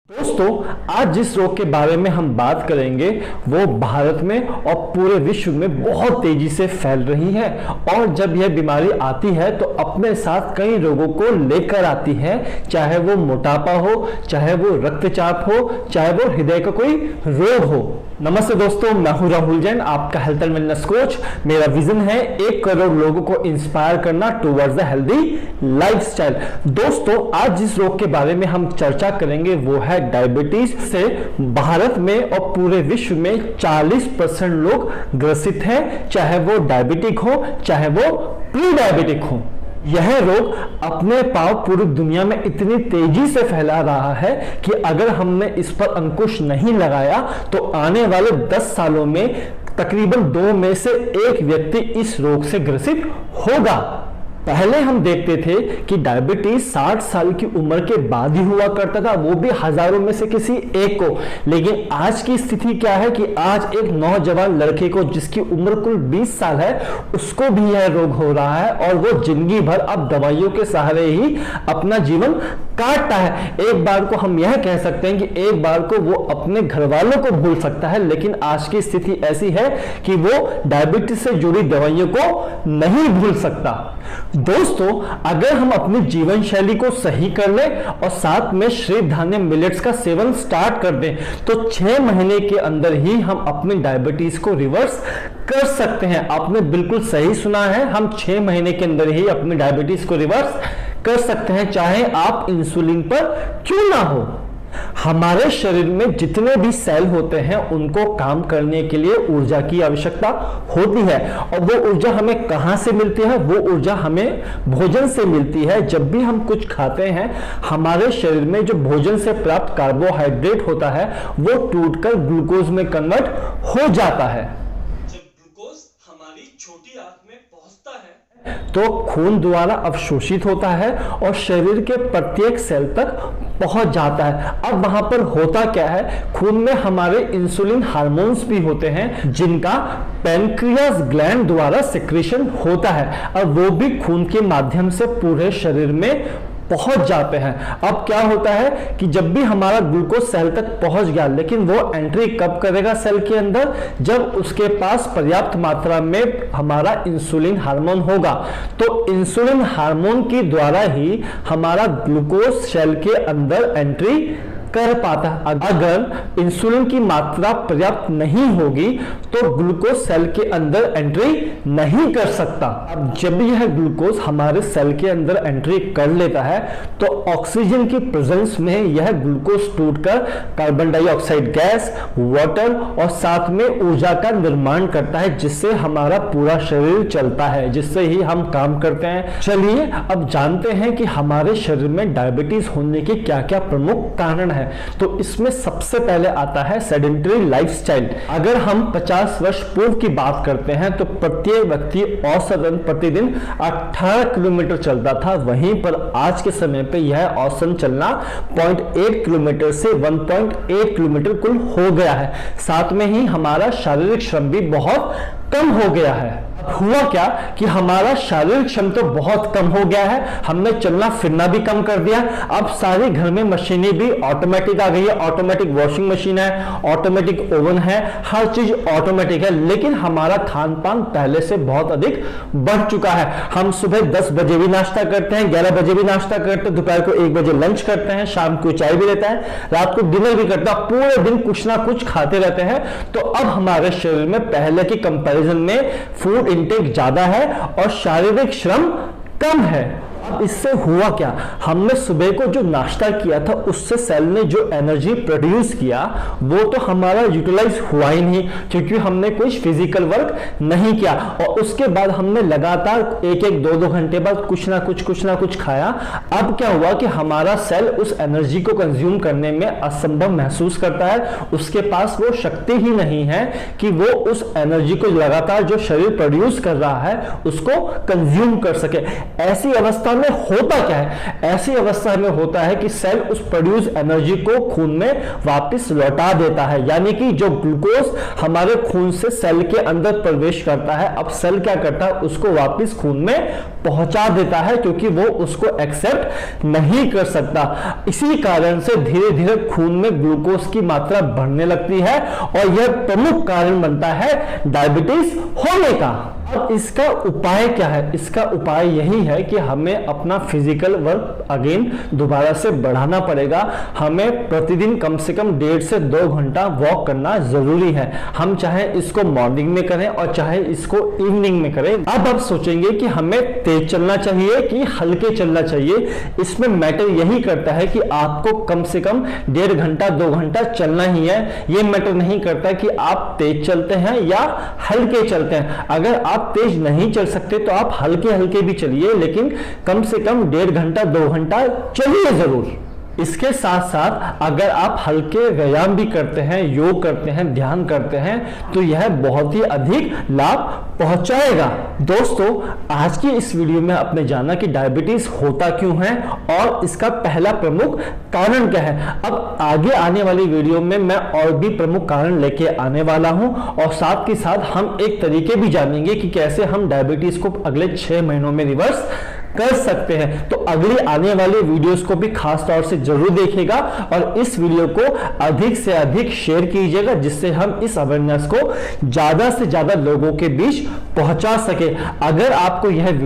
दोस्तों, आज जिस रोग के बारे में हम बात करेंगे वो भारत में और पूरे विश्व में बहुत तेजी से फैल रही है। और जब यह बीमारी आती है तो अपने साथ कई रोगों को लेकर आती है, चाहे वो मोटापा हो, चाहे वो रक्तचाप हो, चाहे वो हृदय का कोई रोग हो। नमस्ते दोस्तों, मैं हूं राहुल जैन, आपका हेल्थ एंड वेलनेस कोच। मेरा विजन है 1 करोड़ लोगों को इंस्पायर करना टुवर्ड्स द हेल्दी लाइफस्टाइल। दोस्तों, आज जिस रोग के बारे में हम चर्चा करेंगे वो है डायबिटीज। से भारत में और पूरे विश्व में 40% लोग ग्रसित हैं, चाहे वो डायबिटिक हो, चाहे वो प्री डायबिटिक हो। यह रोग अपने पांव पूरी दुनिया में इतनी तेजी से फैला रहा है कि अगर हमने इस पर अंकुश नहीं लगाया तो आने वाले 10 सालों में तकरीबन 2 में से 1 व्यक्ति इस रोग से ग्रसित होगा। पहले हम देखते थे कि डायबिटीज 60 साल की उम्र के बाद ही हुआ करता था, वो भी हजारों में से किसी एक को। लेकिन आज की स्थिति क्या है कि आज एक नौजवान लड़के को, जिसकी उम्र कुल 20 साल है, उसको भी यह रोग हो रहा है और वो जिंदगी भर अब दवाइयों के सहारे ही अपना जीवन काटता है। एक बार को हम यह कह सकते हैं कि एक बार को वो अपने घर वालों को भूल सकता है, लेकिन आज की स्थिति ऐसी है कि वो डायबिटीज से जुड़ी दवाइयों को नहीं भूल सकता। दोस्तों, अगर हम अपनी जीवन शैली को सही कर लें और साथ में श्वेत धान्य मिलेट्स का सेवन स्टार्ट कर दें तो 6 महीने के अंदर ही हम अपनी डायबिटीज को रिवर्स कर सकते हैं। आपने बिल्कुल सही सुना है, हम 6 महीने के अंदर ही अपनी डायबिटीज को रिवर्स कर सकते हैं, चाहे आप इंसुलिन पर क्यों ना हो। हमारे शरीर में जितने भी सेल होते हैं उनको काम करने के लिए ऊर्जा की आवश्यकता होती है। और वो ऊर्जा हमें कहां से मिलती है? वो ऊर्जा हमें भोजन से मिलती है। जब भी हम कुछ खाते हैं, हमारे शरीर में जो भोजन से प्राप्त कार्बोहाइड्रेट होता है वो टूटकर ग्लूकोज में कन्वर्ट हो जाता है। जब ग्लूकोज हमारी छोटी आंत में पहुंचता है तो खून द्वारा अवशोषित होता है और शरीर के प्रत्येक सेल तक पहुंच जाता है। अब वहां पर होता क्या है, खून में हमारे इंसुलिन हार्मोन्स भी होते हैं जिनका पैनक्रियास ग्लैंड द्वारा सिक्रीशन होता है और वो भी खून के माध्यम से पूरे शरीर में पहुंच जाते हैं। अब क्या होता है कि जब भी हमारा ग्लूकोज सेल तक पहुंच गया, लेकिन वो एंट्री कब करेगा सेल के अंदर? जब उसके पास पर्याप्त मात्रा में हमारा इंसुलिन हार्मोन होगा। तो इंसुलिन हार्मोन के द्वारा ही हमारा ग्लूकोज सेल के अंदर एंट्री कर पाता है। अगर इंसुलिन की मात्रा पर्याप्त नहीं होगी तो ग्लूकोज सेल के अंदर एंट्री नहीं कर सकता। अब जब यह ग्लूकोज हमारे सेल के अंदर एंट्री कर लेता है तो ऑक्सीजन की प्रेजेंस में यह ग्लूकोज टूटकर कार्बन डाइऑक्साइड गैस, वाटर और साथ में ऊर्जा का निर्माण करता है, जिससे हमारा पूरा शरीर चलता है, जिससे ही हम काम करते हैं। चलिए अब जानते हैं कि हमारे शरीर में डायबिटीज होने के क्या क्या प्रमुख कारण है। तो इसमें सबसे पहले आता है सेडेंटरी लाइफस्टाइल। अगर हम 50 वर्ष पूर्व की बात करते हैं तो प्रत्येक व्यक्ति औसतन प्रतिदिन 18 किलोमीटर चलता था, वहीं पर आज के समय पे यह औसतन चलना 0.8 किलोमीटर से 1.8 किलोमीटर कुल हो गया है। साथ में ही हमारा शारीरिक श्रम भी बहुत कम हो गया है। हुआ क्या कि हमारा शारीरिक श्रम तो बहुत कम हो गया है, हमने चलना फिरना भी कम कर दिया। अब सारे घर में मशीनें भी ऑटोमेटिक आ गई है, ऑटोमेटिक वॉशिंग मशीन है, ऑटोमेटिक ओवन है, हर चीज ऑटोमेटिक है। लेकिन हमारा खान पान पहले से बहुत अधिक बढ़ चुका है। हम सुबह 10 बजे भी नाश्ता करते हैं, 11 बजे भी नाश्ता करते हैं, दोपहर को 1 बजे लंच करते हैं, शाम को चाय भी लेते हैं, रात को डिनर भी करते हैं, पूरे दिन कुछ ना कुछ खाते रहते हैं। तो अब हमारे शरीर में पहले के कंपैरिजन में फूड इंटेक ज्यादा है और शारीरिक श्रम कम है। इससे हुआ क्या, हमने सुबह को जो नाश्ता किया था उससे सेल ने जो एनर्जी प्रोड्यूस किया वो तो हमारा यूटिलाइज हुआ ही नहीं, क्योंकि हमने कोई फिजिकल वर्क नहीं किया। और उसके बाद हमने लगातार 1-1, 2-2 घंटे बाद कुछ ना कुछ खाया। अब क्या हुआ कि हमारा सेल उस एनर्जी को कंज्यूम करने में असंभव महसूस करता है, उसके पास वो शक्ति ही नहीं है कि वो उस एनर्जी को लगातार जो शरीर प्रोड्यूस कर रहा है उसको कंज्यूम कर सके। ऐसी अवस्था में होता क्या है? ऐसी अवस्था में होता है कि सेल उस प्रोड्यूस एनर्जी को खून में वापस लौटा देता है, यानी कि जो ग्लूकोज हमारे खून से सेल के अंदर प्रवेश करता है, अब सेल क्या करता है, उसको वापस खून में पहुंचा देता है, क्योंकि वो उसको एक्सेप्ट नहीं कर सकता। इसी कारण से धीरे धीरे खून में ग्लूकोज की मात्रा बढ़ने लगती है और यह प्रमुख कारण बनता है डायबिटीज होने का। अब इसका उपाय क्या है? इसका उपाय यही है कि हमें अपना फिजिकल वर्क अगेन दोबारा से बढ़ाना पड़ेगा। हमें प्रतिदिन कम से कम 1.5 से 2 घंटा वॉक करना जरूरी है। हम चाहे इसको मॉर्निंग में करें और चाहे इसको इवनिंग में करें। अब आप सोचेंगे कि हमें तेज चलना चाहिए कि हल्के चलना चाहिए। इसमें मैटर यही करता है कि आपको कम से कम 1.5 घंटा 2 घंटा चलना ही है। यह मैटर नहीं करता कि आप तेज चलते हैं या हल्के चलते हैं। अगर आप तेज नहीं चल सकते तो आप हल्के हल्के भी चलिए, लेकिन कम से कम 1.5 घंटा 2 घंटा चलिए जरूर। इसके साथ साथ अगर आप हल्के व्यायाम भी करते हैं, योग करते हैं, ध्यान करते हैं, तो यह बहुत ही अधिक लाभ पहुंचाएगा। दोस्तों, आज की इस वीडियो में आपने जाना कि डायबिटीज होता क्यों है और इसका पहला प्रमुख कारण क्या है। अब आगे आने वाली वीडियो में मैं और भी प्रमुख कारण लेके आने वाला हूं और साथ के साथ हम एक तरीके भी जानेंगे कि कैसे हम डायबिटीज को अगले 6 महीनों में रिवर्स कर सकते हैं। तो अगली आने वाली वीडियोस को भी खास तौर से जरूर देखिएगा और इस वीडियो को अधिक से अधिक शेयर कीजिएगा, जिससे हम इस अवेयरनेस को ज्यादा से ज्यादा लोगों के बीच पहुंचा सके। अगर आपको यह वीडियो